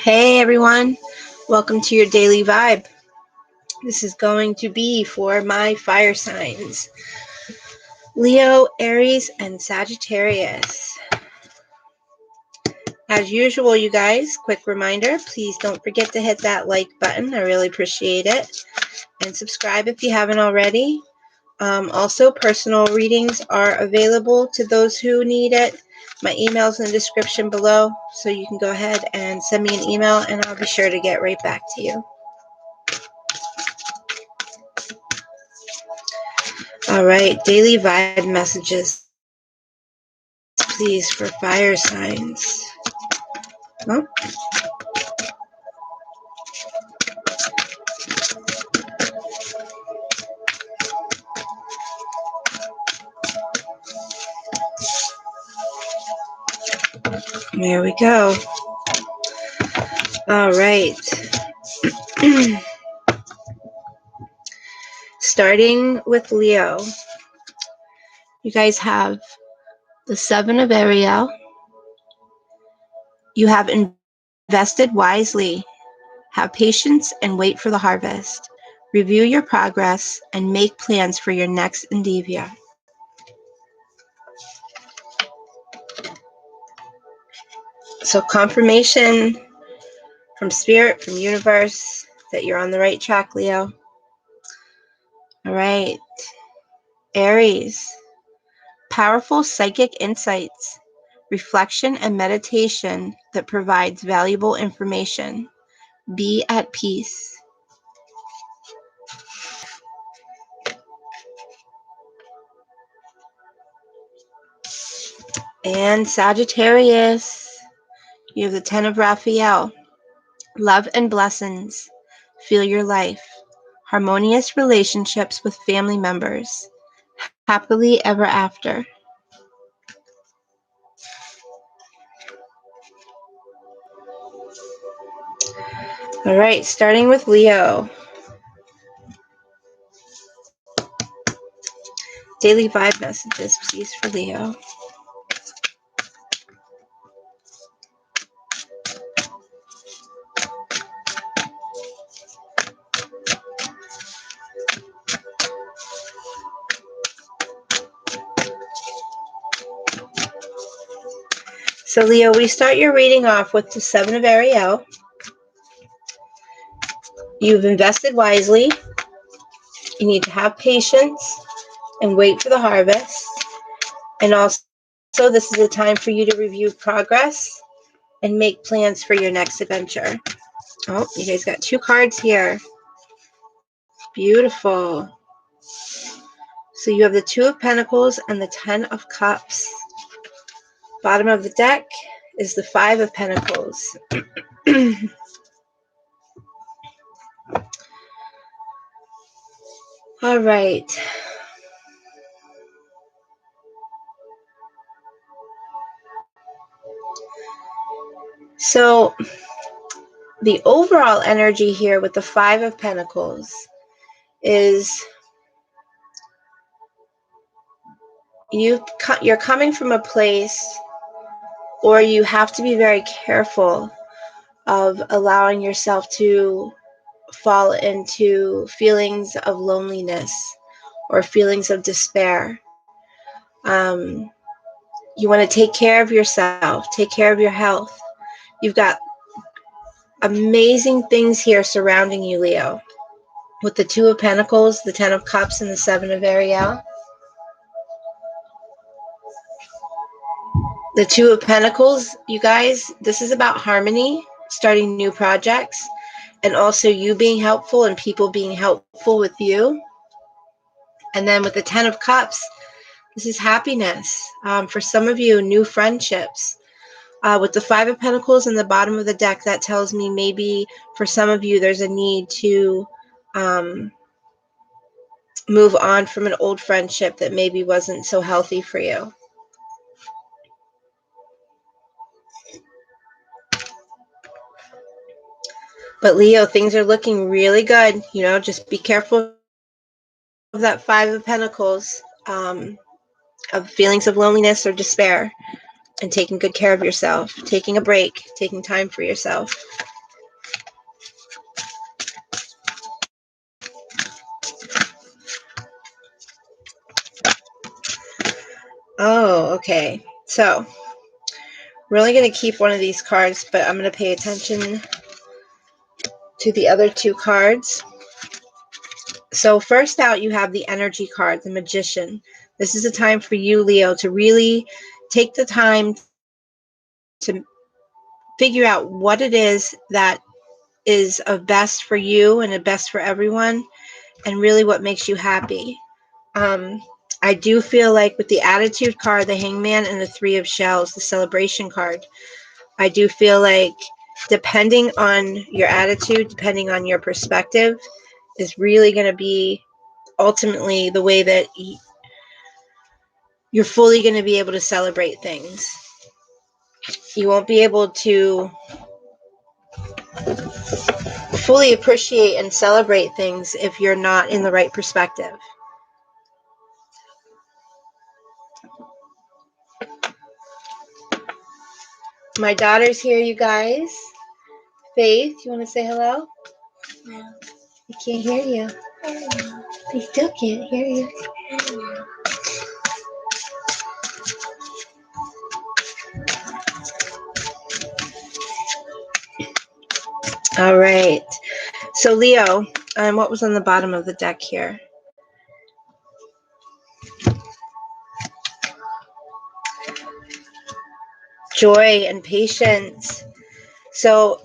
Hey everyone, welcome to your daily vibe. This is going to be for my fire signs, Leo, Aries, and Sagittarius. As usual, you guys, quick reminder, please don't forget to hit that like button. I really appreciate it. And subscribe if you haven't already. Also, personal readings are available to those who need it. My email's in the description below, so you can go ahead and send me an email and I'll be sure to get right back to you. All right, daily vibe messages, please, for fire signs. Oh. There we go. All right. Starting with Leo, you guys have the Seven of Aries. You have invested wisely. Have patience and wait for the harvest. Review your progress and make plans for your next endeavor. So confirmation from Spirit, from Universe, that you're on the right track, Leo. All right. Aries. Powerful psychic insights, reflection and meditation that provides valuable information. Be at peace. And Sagittarius, you have the Ten of Raphael. Love and blessings. Feel your life. Harmonious relationships with family members. Happily ever after. All right, starting with Leo. Daily vibe messages, please, for Leo. So Leo, we start your reading off with the Seven of Aries. You've invested wisely. You need to have patience and wait for the harvest. And also, this is a time for you to review progress and make plans for your next adventure. Oh, you guys got two cards here. Beautiful. So you have the Two of Pentacles and the Ten of Cups. Bottom of the deck is the Five of Pentacles. All right. So the overall energy here with the Five of Pentacles is you're coming from a place, or you have to be very careful of allowing yourself to fall into feelings of loneliness or feelings of despair. You want to take care of yourself, take care of your health. You've got amazing things here surrounding you, Leo, with the Two of Pentacles, the Ten of Cups, and the Seven of Aries. The Two of Pentacles, you guys, this is about harmony, starting new projects, and also you being helpful and people being helpful with you. And then with the Ten of Cups, this is happiness. For some of you, new friendships. With the Five of Pentacles in the bottom of the deck, that tells me maybe for some of you there's a need to move on from an old friendship that maybe wasn't so healthy for you. But Leo, things are looking really good. You know, just be careful of that Five of Pentacles, of feelings of loneliness or despair, and taking good care of yourself, taking a break, taking time for yourself. Oh, okay. So we're only going to keep one of these cards, but I'm going to pay attention to the other two cards. So first out, you have the energy card, the Magician. This is a time for you, Leo, to really take the time to figure out what it is that is of best for you and of best for everyone, and really what makes you happy. I do feel like with the Attitude card, the Hangman, and the Three of Shells, the Celebration card, I do feel like depending on your attitude, depending on your perspective, is really going to be ultimately the way that you're fully going to be able to celebrate things. You won't be able to fully appreciate and celebrate things if you're not in the right perspective. My daughter's here, you guys. Faith, you want to say hello? No. I can't hear you. They still can't hear you. All right. So, Leo, what was on the bottom of the deck here? Joy and patience. So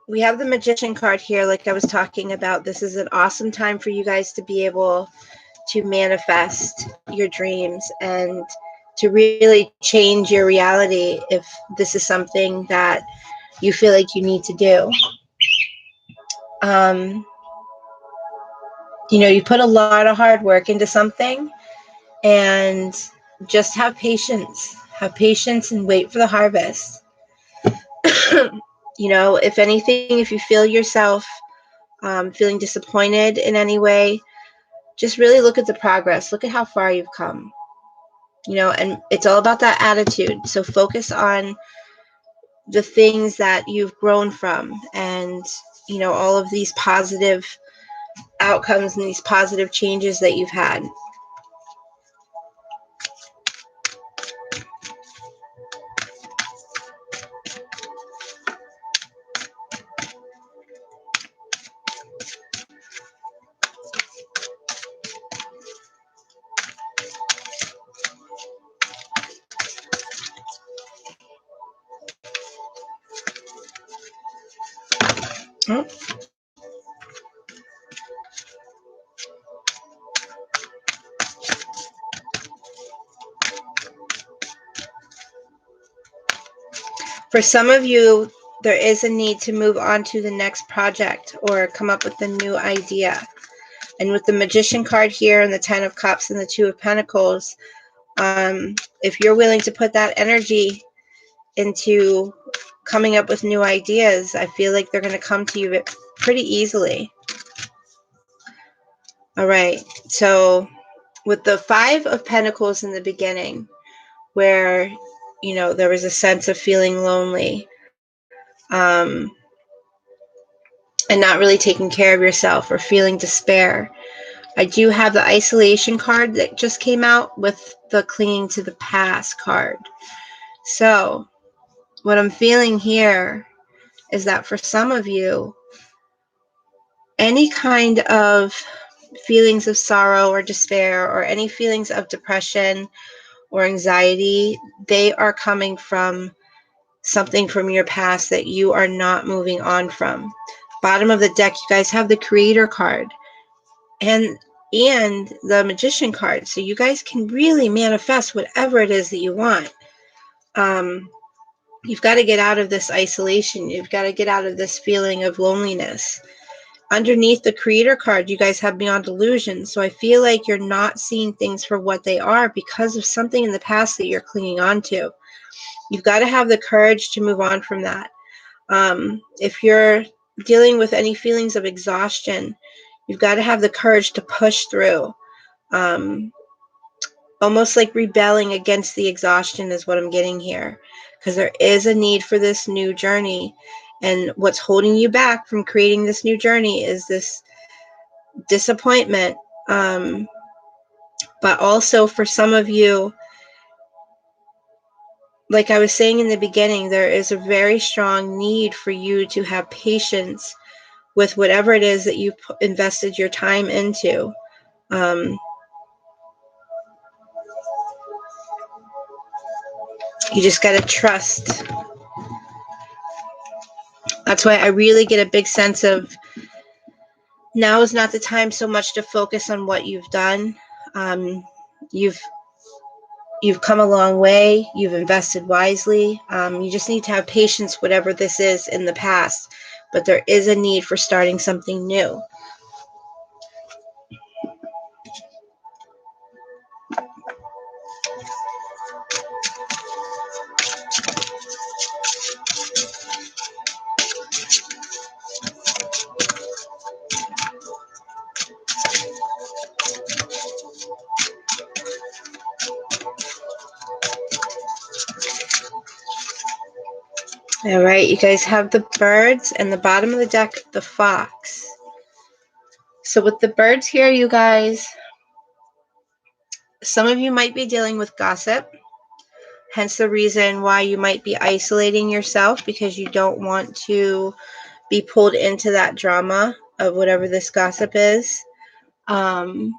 we have the Magician card here, like I was talking about. This is an awesome time for you guys to be able to manifest your dreams and to really change your reality if this is something that you feel like you need to do. You put a lot of hard work into something, and just have patience. Have patience and wait for the harvest. If anything, if you feel yourself feeling disappointed in any way, just really look at the progress. Look at how far you've come. And it's all about that attitude. So focus on the things that you've grown from, and all of these positive outcomes and these positive changes that you've had. Oh. For some of you, there is a need to move on to the next project or come up with a new idea. And with the Magician card here and the Ten of Cups and the Two of Pentacles, if you're willing to put that energy into coming up with new ideas, I feel like they're going to come to you pretty easily. All right. So with the Five of Pentacles in the beginning, where, there was a sense of feeling lonely, and not really taking care of yourself or feeling despair. I do have the Isolation card that just came out with the Clinging to the Past card. So what I'm feeling here is that for some of you, any kind of feelings of sorrow or despair or any feelings of depression or anxiety, they are coming from something from your past that you are not moving on from. Bottom of the deck, you guys have the Creator card and the Magician card. So you guys can really manifest whatever it is that you want. You've got to get out of this isolation. You've got to get out of this feeling of loneliness. Underneath the Creator card, you guys have Beyond Illusion. So I feel like you're not seeing things for what they are because of something in the past that you're clinging on to. You've got to have the courage to move on from that. If you're dealing with any feelings of exhaustion, you've got to have the courage to push through. Almost like rebelling against the exhaustion is what I'm getting here, because there is a need for this new journey. And what's holding you back from creating this new journey is this disappointment. But also for some of you, like I was saying in the beginning, there is a very strong need for you to have patience with whatever it is that you invested your time into. You just got to trust. That's why I really get a big sense of now is not the time so much to focus on what you've done. You've come a long way. You've invested wisely. You just need to have patience, whatever this is in the past. But there is a need for starting something new. All right, you guys have the birds, and the bottom of the deck, the fox. So with the birds here, you guys, some of you might be dealing with gossip, hence the reason why you might be isolating yourself, because you don't want to be pulled into that drama of whatever this gossip is. For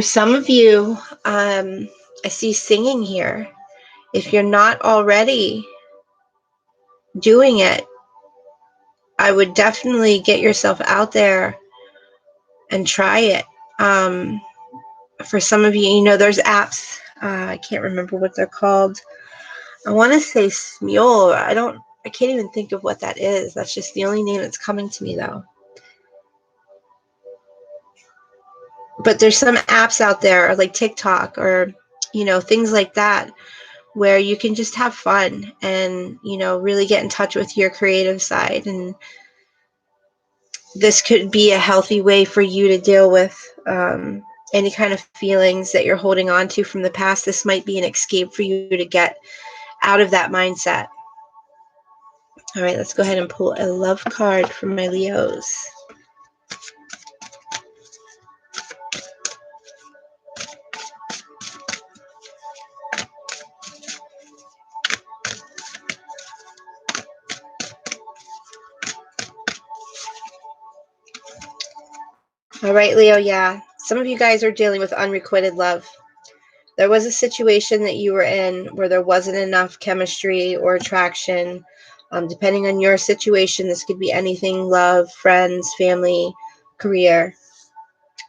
some of you, I see singing here. If you're not already doing it, I would definitely get yourself out there and try it. For some of you, you know, there's apps. I can't remember what they're called. I want to say Smule. I can't even think of what that is. That's just the only name that's coming to me, though. But there's some apps out there like TikTok or, you know, things like that, where you can just have fun and, you know, really get in touch with your creative side. And this could be a healthy way for you to deal with any kind of feelings that you're holding on to from the past. This might be an escape for you to get out of that mindset. All right, let's go ahead and pull a love card for my Leos. All right, Leo, yeah. Some of you guys are dealing with unrequited love. There was a situation that you were in where there wasn't enough chemistry or attraction. Depending on your situation, this could be anything: love, friends, family, career.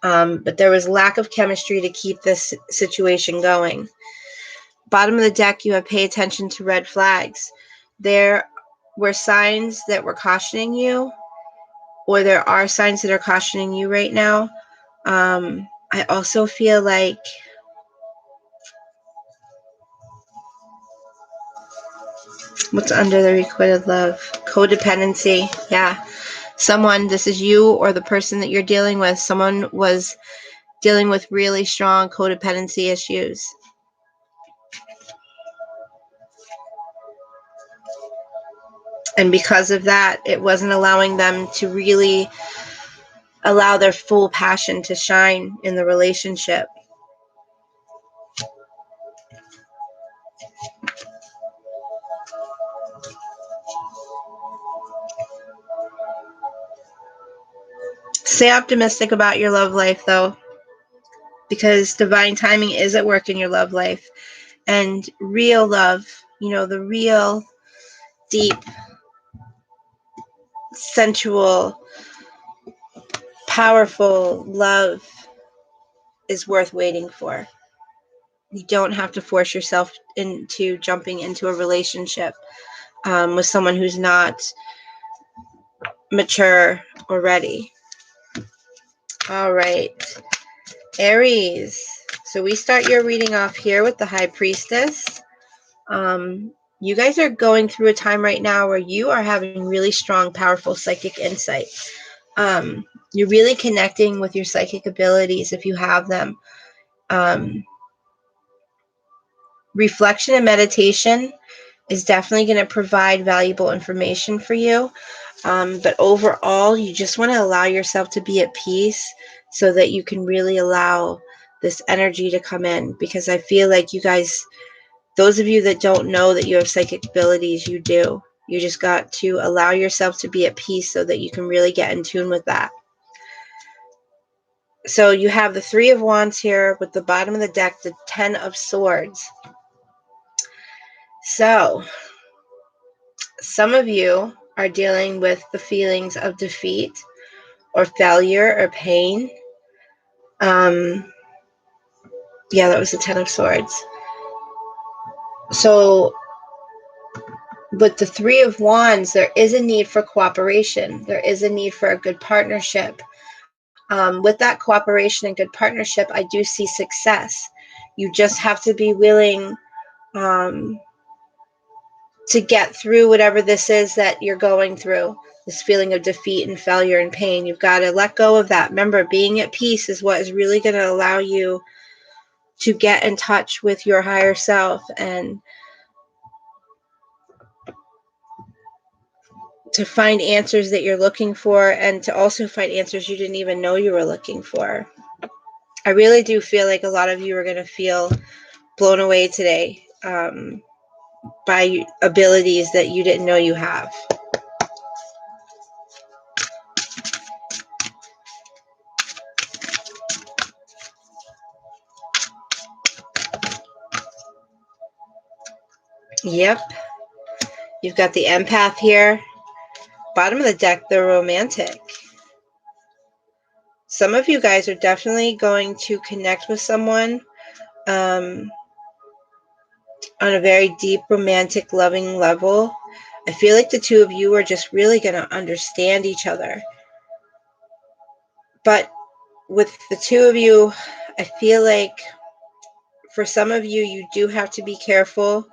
But there was lack of chemistry to keep this situation going. Bottom of the deck, you have pay attention to red flags. There were signs that were cautioning you, or there are signs that are cautioning you right now. I also feel like what's under the requited love? Codependency. Yeah. Someone, this is you or the person that you're dealing with, someone was dealing with really strong codependency issues. And because of that, it wasn't allowing them to really allow their full passion to shine in the relationship. Stay optimistic about your love life, though, because divine timing is at work in your love life. And real love, you know, the real, deep, sensual, powerful love is worth waiting for. You don't have to force yourself into jumping into a relationship with someone who's not mature or ready. All right, Aries. So we start your reading off here with the High Priestess. You guys are going through a time right now where you are having really strong, powerful psychic insight. You're really connecting with your psychic abilities if you have them. Reflection and meditation is definitely going to provide valuable information for you. But overall, you just want to allow yourself to be at peace so that you can really allow this energy to come in, because I feel like you guys Those of you that don't know that you have psychic abilities, you do. You just got to allow yourself to be at peace so that you can really get in tune with that. So you have the Three of Wands here with the bottom of the deck, the Ten of Swords. So some of you are dealing with the feelings of defeat or failure or pain. Yeah, that was the Ten of Swords. So with the Three of Wands, there is a need for cooperation. There is a need for a good partnership. With that cooperation and good partnership, I do see success. You just have to be willing to get through whatever this is that you're going through, this feeling of defeat and failure and pain. You've got to let go of that. Remember, being at peace is what is really going to allow you to get in touch with your higher self and to find answers that you're looking for, and to also find answers you didn't even know you were looking for. I really do feel like a lot of you are going to feel blown away today by abilities that you didn't know you have. Yep. You've got the empath here. Bottom of the deck, the romantic. Some of you guys are definitely going to connect with someone on a very deep, romantic, loving level. I feel like the two of you are just really going to understand each other. But with the two of you, I feel like for some of you, you do have to be careful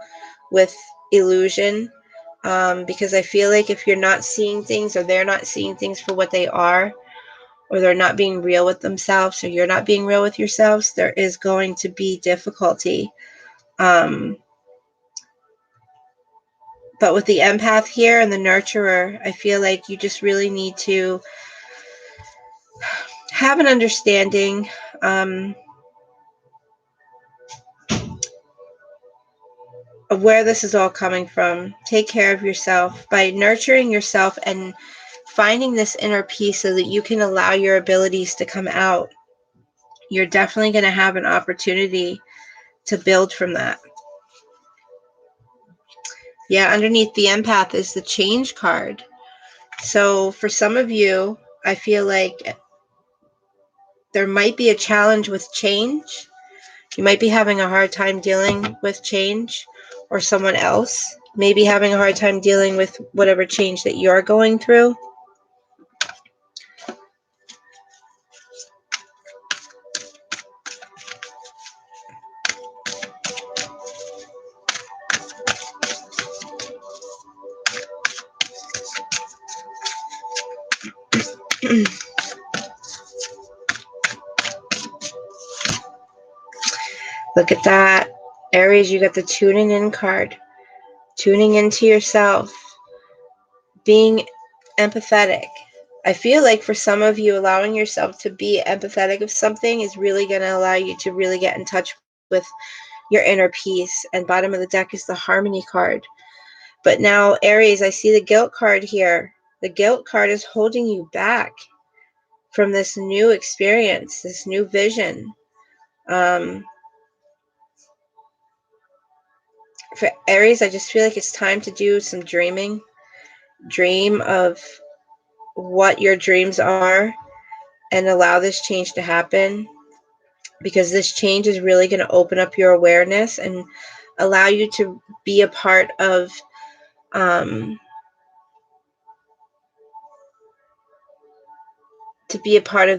with illusion, because I feel like if you're not seeing things, or they're not seeing things for what they are, or they're not being real with themselves, or you're not being real with yourselves, there is going to be difficulty. But with the empath here and the nurturer, I feel like you just really need to have an understanding of where this is all coming from. Take care of yourself by nurturing yourself and finding this inner peace so that you can allow your abilities to come out. You're definitely going to have an opportunity to build from that. Yeah, underneath the empath is the change card. So for some of you, I feel like there might be a challenge with change. You might be having a hard time dealing with change, or someone else may be having a hard time dealing with whatever change that you're going through. Look at that. Aries, you got the tuning in card. Tuning into yourself. Being empathetic. I feel like for some of you, allowing yourself to be empathetic of something is really going to allow you to really get in touch with your inner peace. And bottom of the deck is the harmony card. But now, Aries, I see the guilt card here. The guilt card is holding you back from this new experience, this new vision. For Aries, I just feel like it's time to do some dreaming. Dream of what your dreams are and allow this change to happen, because this change is really going to open up your awareness and allow you to be a part of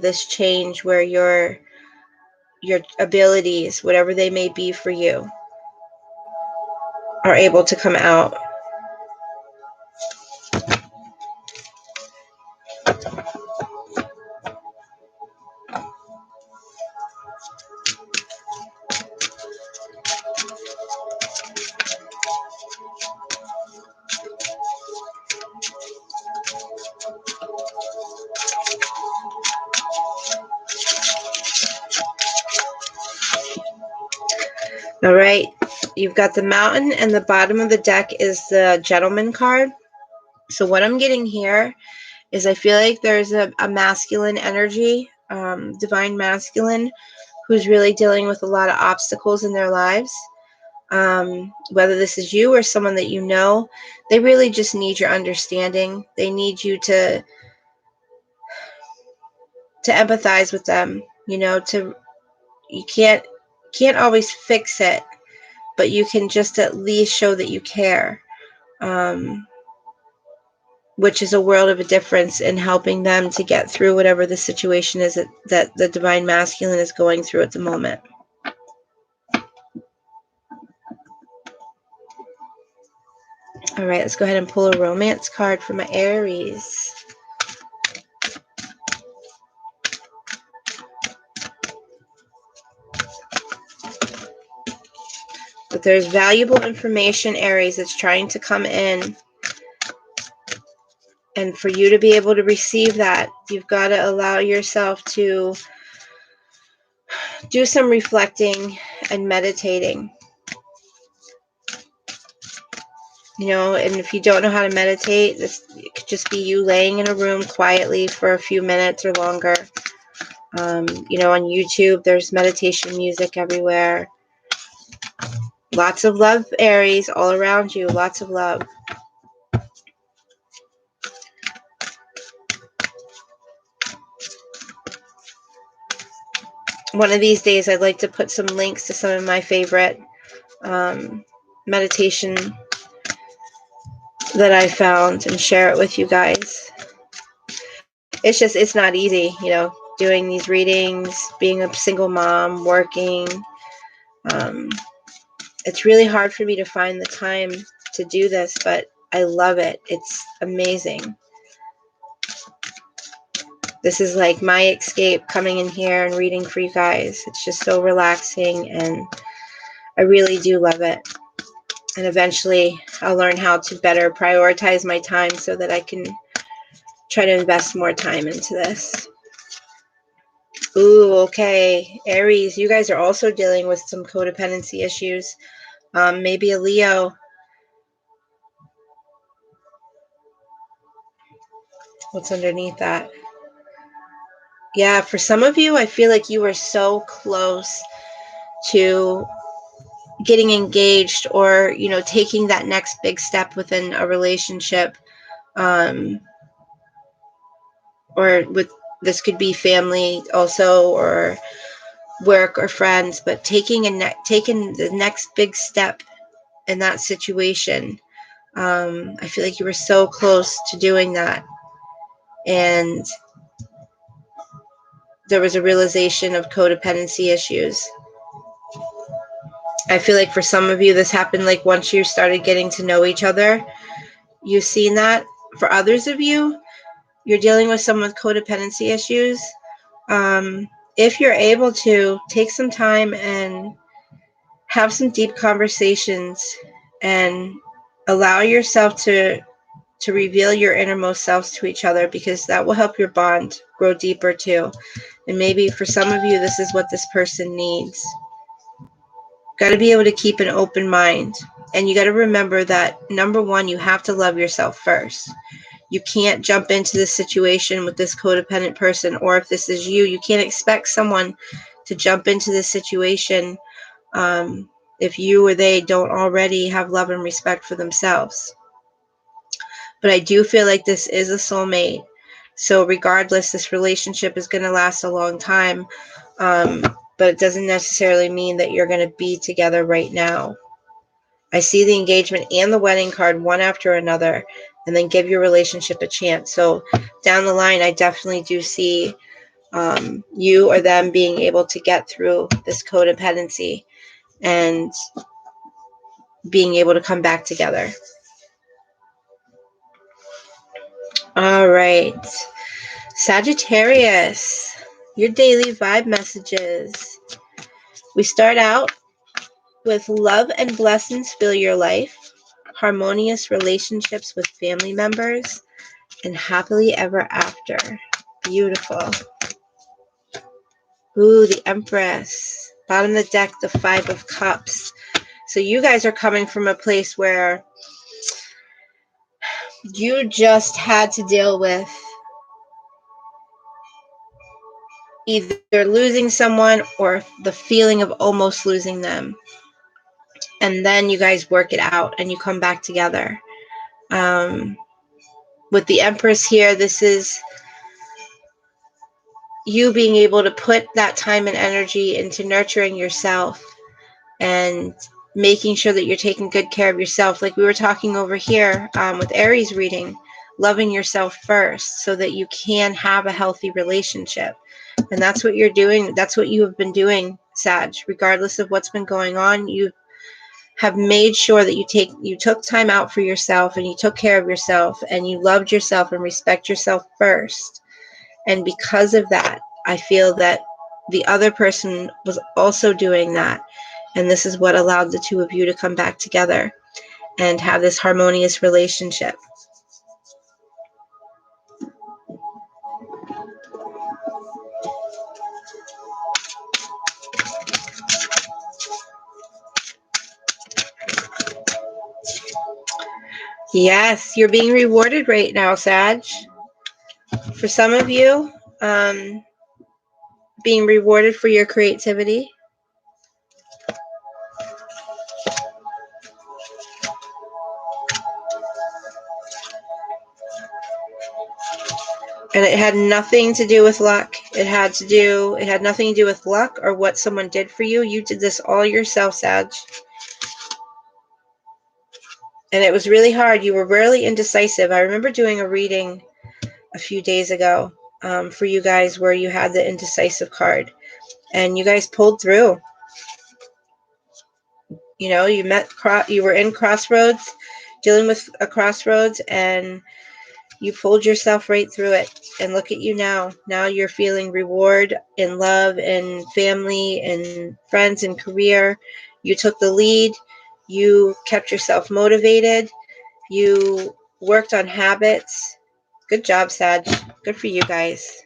this change where your abilities, whatever they may be for you, are able to come out. All right. You've got the Mountain, and the bottom of the deck is the Gentleman card. So what I'm getting here is I feel like there's a masculine energy, divine masculine, who's really dealing with a lot of obstacles in their lives. Whether this is you or someone that you know, they really just need your understanding. They need you to empathize with them. You know, you can't always fix it, but you can just at least show that you care, which is a world of a difference in helping them to get through whatever the situation is that the divine masculine is going through at the moment. All right, let's go ahead and pull a romance card for my Aries. But there's valuable information, Aries, that's trying to come in. And for you to be able to receive that, you've got to allow yourself to do some reflecting and meditating. You know, and if you don't know how to meditate, it could just be you laying in a room quietly for a few minutes or longer. You know, on YouTube, there's meditation music everywhere. Lots of love, Aries, all around you. Lots of love. One of these days, I'd like to put some links to some of my favorite meditation that I found and share it with you guys. It's not easy, you know, doing these readings, being a single mom, working. It's really hard for me to find the time to do this, but I love it. It's amazing. This is like my escape, coming in here and reading for you guys. It's just so relaxing, and I really do love it. And eventually I'll learn how to better prioritize my time so that I can try to invest more time into this. Ooh, okay. Aries, you guys are also dealing with some codependency issues. Maybe a Leo. What's underneath that? Yeah, for some of you, I feel like you are so close to getting engaged, or, you know, taking that next big step within a relationship. Or with, this could be family also, or work or friends, but taking the next big step in that situation. I feel like you were so close to doing that, and there was a realization of codependency issues. I feel like for some of you, this happened like once you started getting to know each other. You've seen that. For others of you, you're dealing with someone with codependency issues. If you're able to take some time and have some deep conversations and allow yourself to reveal your innermost selves to each other, because that will help your bond grow deeper too. And maybe for some of you, this is what this person needs. Got to be able to keep an open mind. And you got to remember that, number one, you have to love yourself first. You can't jump into this situation with this codependent person, or if this is you, you can't expect someone to jump into this situation if you or they don't already have love and respect for themselves. But I do feel like this is a soulmate. So regardless, this relationship is going to last a long time. But it doesn't necessarily mean that you're going to be together right now. I see the engagement and the wedding card one after another, and then give your relationship a chance. So down the line, I definitely do see you or them being able to get through this codependency and being able to come back together. All right. Sagittarius, your daily vibe messages. We start out with love and blessings fill your life, harmonious relationships with family members, and happily ever after. Beautiful. Ooh, the Empress. Bottom of the deck, the 5 of Cups. So you guys are coming from a place where you just had to deal with either losing someone or the feeling of almost losing them. And then you guys work it out and you come back together. With the Empress here, this is you being able to put that time and energy into nurturing yourself and making sure that you're taking good care of yourself. Like we were talking over here with Aries reading, loving yourself first so that you can have a healthy relationship. And that's what you're doing. That's what you have been doing, Sag. Regardless of what's been going on, you have made sure that you took time out for yourself and you took care of yourself and you loved yourself and respect yourself first. And because of that, I feel that the other person was also doing that. And this is what allowed the two of you to come back together and have this harmonious relationship. Yes, you're being rewarded right now, Sag. For some of you, being rewarded for your creativity. And it had nothing to do with luck. It had nothing to do with luck or what someone did for you. You did this all yourself, Sag. And it was really hard. You were really indecisive. I remember doing a reading a few days ago for you guys where you had the indecisive card. And you guys pulled through. You know, you were in crossroads, dealing with a crossroads, and you pulled yourself right through it. And look at you now. Now you're feeling reward in love and family and friends and career. You took the lead. You kept yourself motivated. You worked on habits. Good job, Sag. Good for you guys.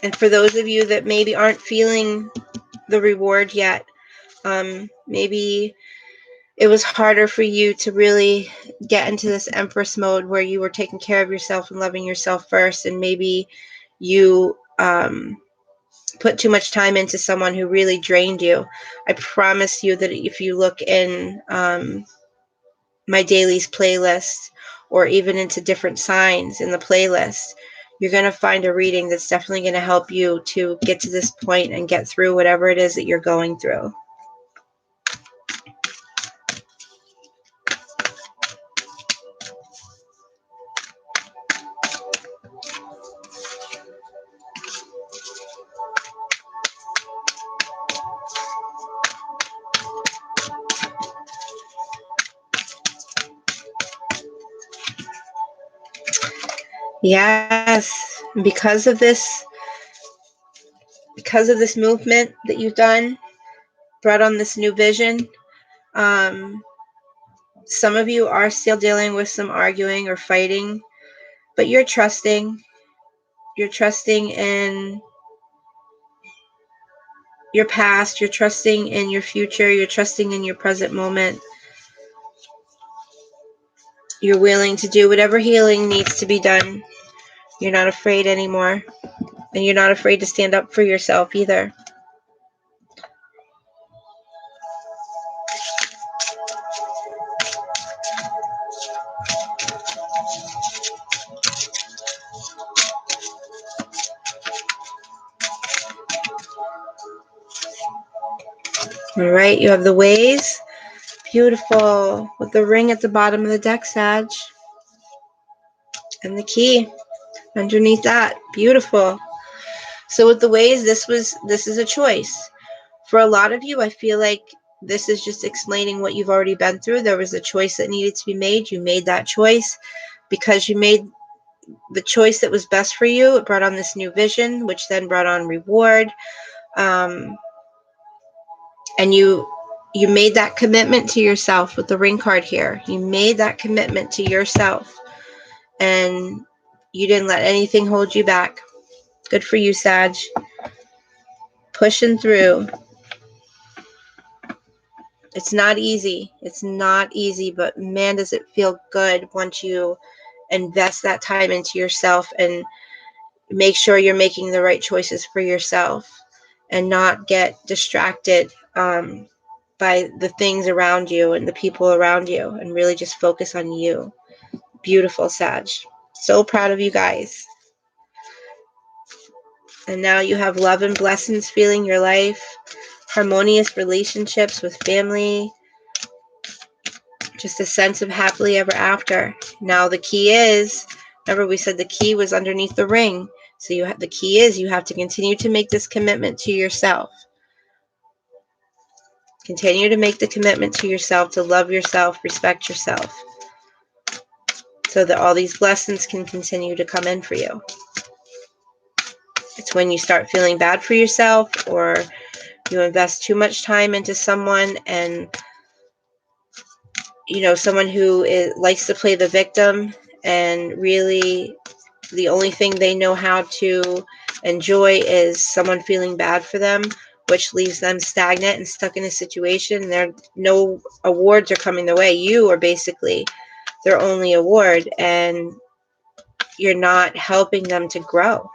And for those of you that maybe aren't feeling the reward yet, maybe it was harder for you to really get into this Empress mode where you were taking care of yourself and loving yourself first, and maybe you put too much time into someone who really drained you. I promise you that if you look in my dailies playlist or even into different signs in the playlist, you're going to find a reading that's definitely going to help you to get to this point and get through whatever it is that you're going through. Yes, because of this movement that you've done, brought on this new vision, some of you are still dealing with some arguing or fighting, but you're trusting in your past, you're trusting in your future, you're trusting in your present moment. You're willing to do whatever healing needs to be done. You're not afraid anymore. And you're not afraid to stand up for yourself either. All right, you have the ways. Beautiful. With the ring at the bottom of the deck, Sag. And the key underneath that. Beautiful. So with the ways, this is a choice. For a lot of you, I feel like this is just explaining what you've already been through. There was a choice that needed to be made. You made that choice. Because you made the choice that was best for you, it brought on this new vision, which then brought on reward. And you made that commitment to yourself with the ring card here. You made that commitment to yourself. And you didn't let anything hold you back. Good for you, Sag. Pushing through. It's not easy. It's not easy, but man, does it feel good once you invest that time into yourself and make sure you're making the right choices for yourself and not get distracted by the things around you and the people around you, and really just focus on you. Beautiful, Sag. So proud of you guys. And now you have love and blessings filling your life, harmonious relationships with family, just a sense of happily ever after. Now the key is, remember we said the key was underneath the ring. So the key is you have to continue to make this commitment to yourself. Continue to make the commitment to yourself, to love yourself, respect yourself, so that all these blessings can continue to come in for you. It's when you start feeling bad for yourself, or you invest too much time into someone, and someone who likes to play the victim, and really the only thing they know how to enjoy is someone feeling bad for them, which leaves them stagnant and stuck in a situation. No awards are coming their way. You are basically their only award, and you're not helping them to grow.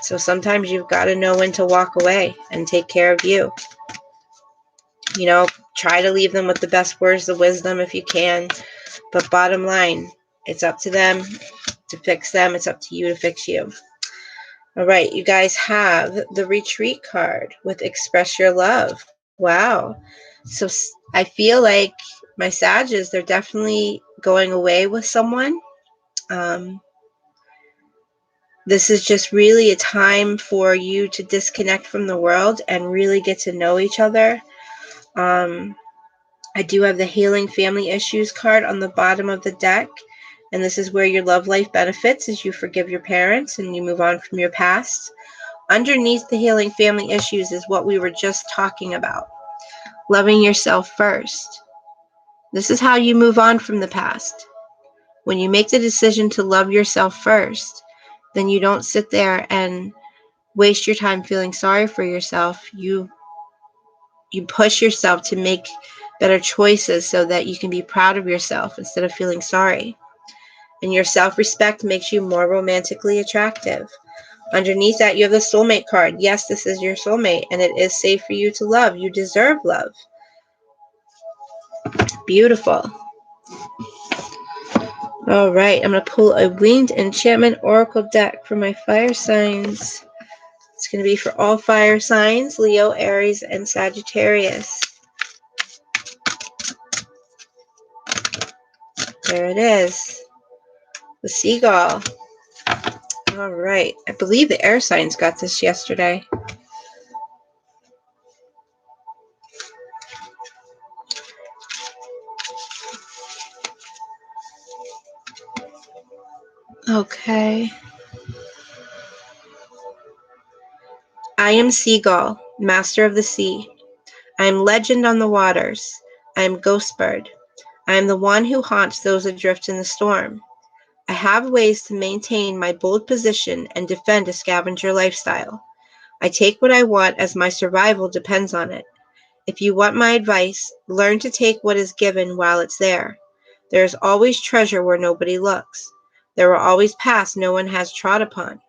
So sometimes you've got to know when to walk away and take care of you. Try to leave them with the best words of wisdom if you can, but bottom line, it's up to them to fix them. It's up to you to fix you. All right, you guys have the retreat card with express your love. Wow. So I feel like my Sages, they're definitely going away with someone. This is just really a time for you to disconnect from the world and really get to know each other. I do have the Healing Family Issues card on the bottom of the deck. And this is where your love life benefits as you forgive your parents and you move on from your past. Underneath the Healing Family Issues is what we were just talking about. Loving yourself first. This is how you move on from the past. When you make the decision to love yourself first, then you don't sit there and waste your time feeling sorry for yourself. You push yourself to make better choices so that you can be proud of yourself instead of feeling sorry. And your self-respect makes you more romantically attractive. Underneath that, you have the soulmate card. Yes, this is your soulmate, and it is safe for you to love. You deserve love. Beautiful. All right, I'm going to pull a Winged Enchantment Oracle deck for my fire signs. It's going to be for all fire signs, Leo, Aries, and Sagittarius. There it is. The seagull. All right. I believe the air signs got this yesterday. Okay. I am Seagull, master of the sea. I am legend on the waters. I am ghost bird. I am the one who haunts those adrift in the storm. I have ways to maintain my bold position and defend a scavenger lifestyle. I take what I want as my survival depends on it. If you want my advice, learn to take what is given while it's there. There is always treasure where nobody looks. There are always paths no one has trod upon.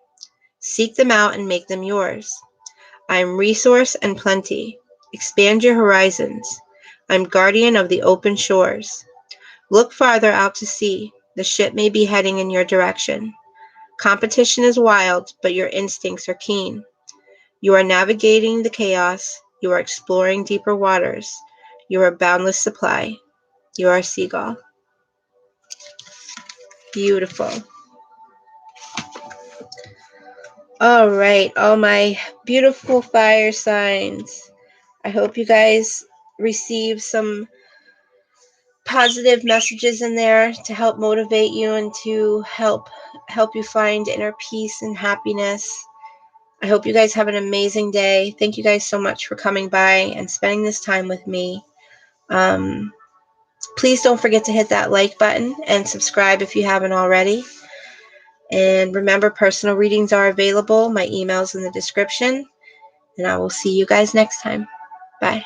Seek them out and make them yours. I am resource and plenty. Expand your horizons. I am guardian of the open shores. Look farther out to sea. The ship may be heading in your direction. Competition is wild, but your instincts are keen. You are navigating the chaos. You are exploring deeper waters. You are a boundless supply. You are a seagull. Beautiful. All right, all my beautiful fire signs. I hope you guys receive some positive messages in there to help motivate you and to help you find inner peace and happiness. I hope you guys have an amazing day. Thank you guys so much for coming by and spending this time with me. Please don't forget to hit that like button and subscribe if you haven't already. And remember, personal readings are available. My email's in the description. And I will see you guys next time. Bye.